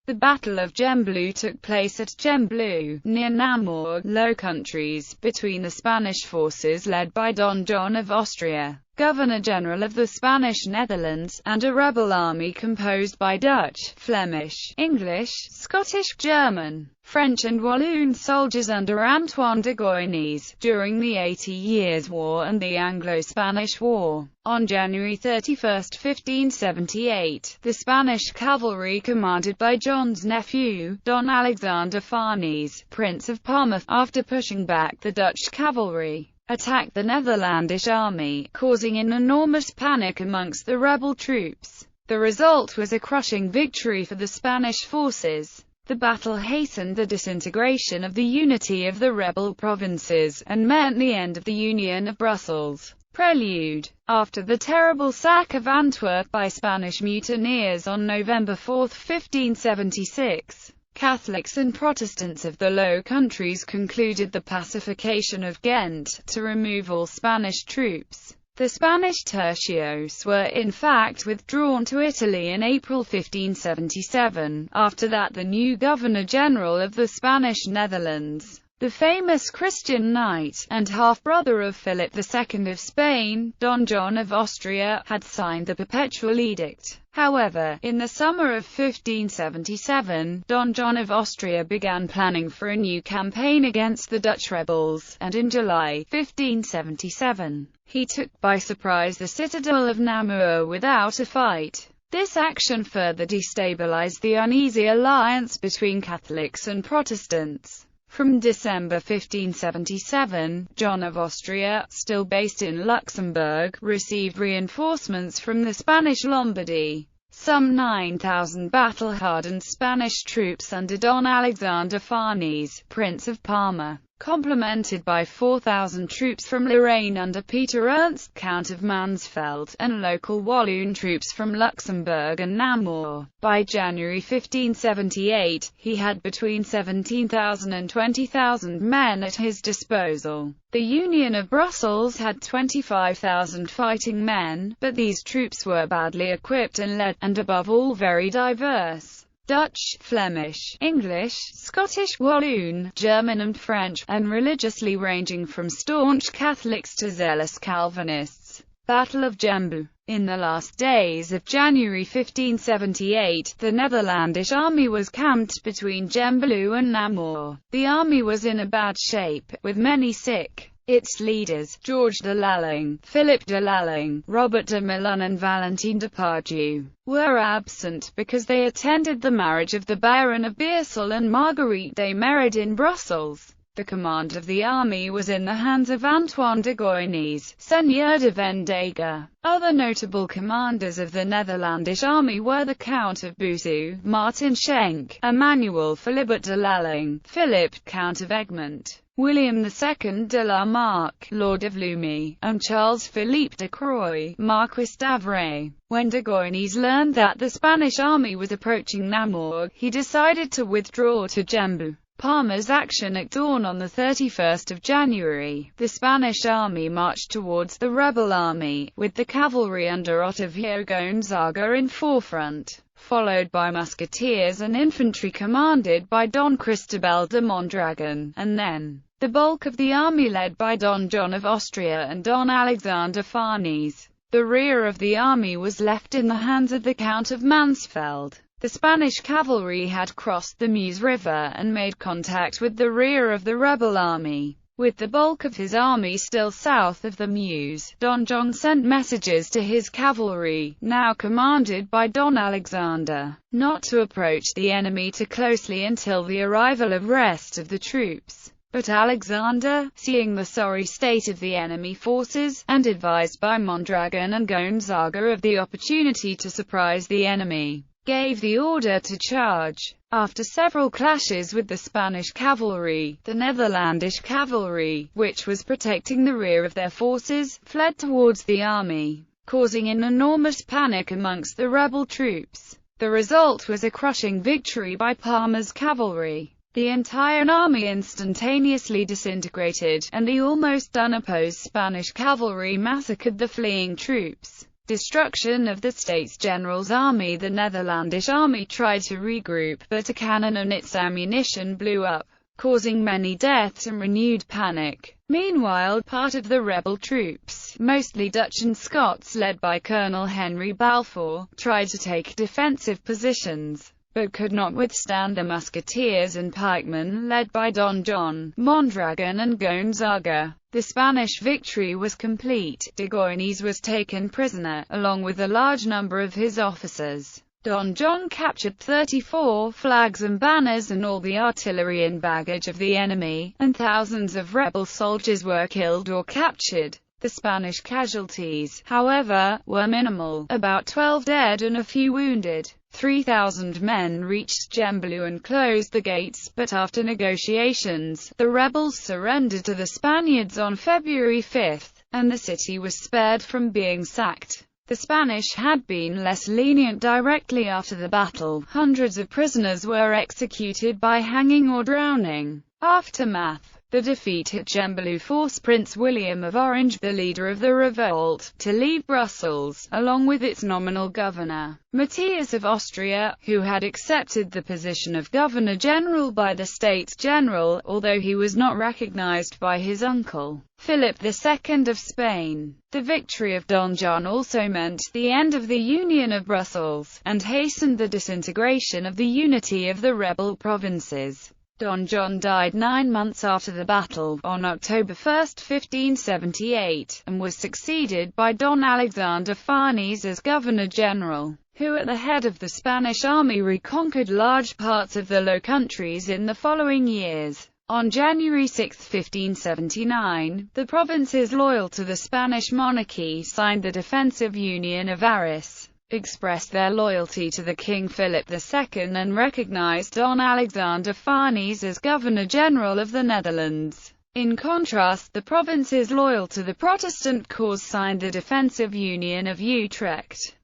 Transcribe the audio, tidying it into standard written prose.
The Battle of Gembloux took place at Gembloux, near Namur, Low Countries, between the Spanish forces led by Don John of Austria, Governor-General of the Spanish Netherlands, and a rebel army composed by Dutch, Flemish, English, Scottish, German, French and Walloon soldiers under Antoine de Goignies, during the 80 Years' War and the Anglo-Spanish War. On January 31, 1578, the Spanish cavalry commanded by John's nephew, Don Alexander Farnese, Prince of Parma, after pushing back the Dutch cavalry, attacked the Netherlandish army, causing an enormous panic amongst the rebel troops. The result was a crushing victory for the Spanish forces. The battle hastened the disintegration of the unity of the rebel provinces, and meant the end of the Union of Brussels. Prelude. After the terrible sack of Antwerp by Spanish mutineers on November 4, 1576, Catholics and Protestants of the Low Countries concluded the pacification of Ghent, to remove all Spanish troops. The Spanish tercios were in fact withdrawn to Italy in April 1577. After that, the new Governor-General of the Spanish Netherlands, the famous Christian knight, and half-brother of Philip II of Spain, Don John of Austria, had signed the Perpetual Edict. However, in the summer of 1577, Don John of Austria began planning for a new campaign against the Dutch rebels, and in July 1577, he took by surprise the citadel of Namur without a fight. This action further destabilized the uneasy alliance between Catholics and Protestants. From December 1577, John of Austria, still based in Luxembourg, received reinforcements from the Spanish Lombardy. Some 9,000 battle-hardened Spanish troops under Don Alexander Farnese, Prince of Parma, complemented by 4,000 troops from Lorraine under Peter Ernst, Count of Mansfeld, and local Walloon troops from Luxembourg and Namur. By January 1578, he had between 17,000 and 20,000 men at his disposal. The Union of Brussels had 25,000 fighting men, but these troops were badly equipped and led, and above all very diverse. Dutch, Flemish, English, Scottish, Walloon, German and French, and religiously ranging from staunch Catholics to zealous Calvinists. Battle of Gembloux. In the last days of January 1578, the Netherlandish army was camped between Gembloux and Namur. The army was in a bad shape, with many sick. Its leaders, George de Lalling, Philip de Lalling, Robert de Melun and Valentin de Pardieu, were absent because they attended the marriage of the Baron of Beersel and Marguerite de Merode in Brussels. The command of the army was in the hands of Antoine de Goignies, Seigneur de Vendega. Other notable commanders of the Netherlandish army were the Count of Boussu, Martin Schenk, Emmanuel Philibert de Lalling, Philip, Count of Egmont, William II de la Marck, Lord of Lumey, and Charles-Philippe de Croix, Marquis d'Avray. When de Goignies learned that the Spanish army was approaching Namur, he decided to withdraw to Gembloux. Parma's action at dawn on 31 January, the Spanish army marched towards the rebel army, with the cavalry under Ottavio Gonzaga in forefront, followed by musketeers and infantry commanded by Don Cristobal de Mondragon, and then the bulk of the army led by Don John of Austria and Don Alexander Farnese. The rear of the army was left in the hands of the Count of Mansfeld. The Spanish cavalry had crossed the Meuse River and made contact with the rear of the rebel army. With the bulk of his army still south of the Meuse, Don John sent messages to his cavalry, now commanded by Don Alexander, not to approach the enemy too closely until the arrival of rest of the troops. But Alexander, seeing the sorry state of the enemy forces, and advised by Mondragon and Gonzaga of the opportunity to surprise the enemy, gave the order to charge. After several clashes with the Spanish cavalry, the Netherlandish cavalry, which was protecting the rear of their forces, fled towards the army, causing an enormous panic amongst the rebel troops. The result was a crushing victory by Parma's cavalry. The entire army instantaneously disintegrated, and the almost unopposed Spanish cavalry massacred the fleeing troops. destruction of the States General's army. The Netherlandish army tried to regroup, but a cannon and its ammunition blew up, causing many deaths and renewed panic. Meanwhile, part of the rebel troops, mostly Dutch and Scots led by Colonel Henry Balfour, tried to take defensive positions, but could not withstand the musketeers and pikemen led by Don John, Mondragon and Gonzaga. The Spanish victory was complete. De Goignies was taken prisoner, along with a large number of his officers. Don John captured 34 flags and banners and all the artillery and baggage of the enemy, and thousands of rebel soldiers were killed or captured. The Spanish casualties, however, were minimal, about 12 dead and a few wounded. 3,000 men reached Gembloux and closed the gates, but after negotiations, the rebels surrendered to the Spaniards on February 5, and the city was spared from being sacked. The Spanish had been less lenient directly after the battle. Hundreds of prisoners were executed by hanging or drowning. Aftermath. The defeat at Gembloux forced Prince William of Orange, the leader of the revolt, to leave Brussels, along with its nominal governor, Matthias of Austria, who had accepted the position of Governor-General by the States General, although he was not recognized by his uncle, Philip II of Spain. The victory of Don John also meant the end of the Union of Brussels, and hastened the disintegration of the unity of the rebel provinces. Don John died 9 months after the battle, on October 1, 1578, and was succeeded by Don Alexander Farnese as Governor-General, who at the head of the Spanish army reconquered large parts of the Low Countries in the following years. On January 6, 1579, the provinces loyal to the Spanish monarchy signed the Defensive Union of Arras, expressed their loyalty to the King Philip II and recognized Don Alexander Farnese as Governor-General of the Netherlands. In contrast, the provinces loyal to the Protestant cause signed the Defensive Union of Utrecht.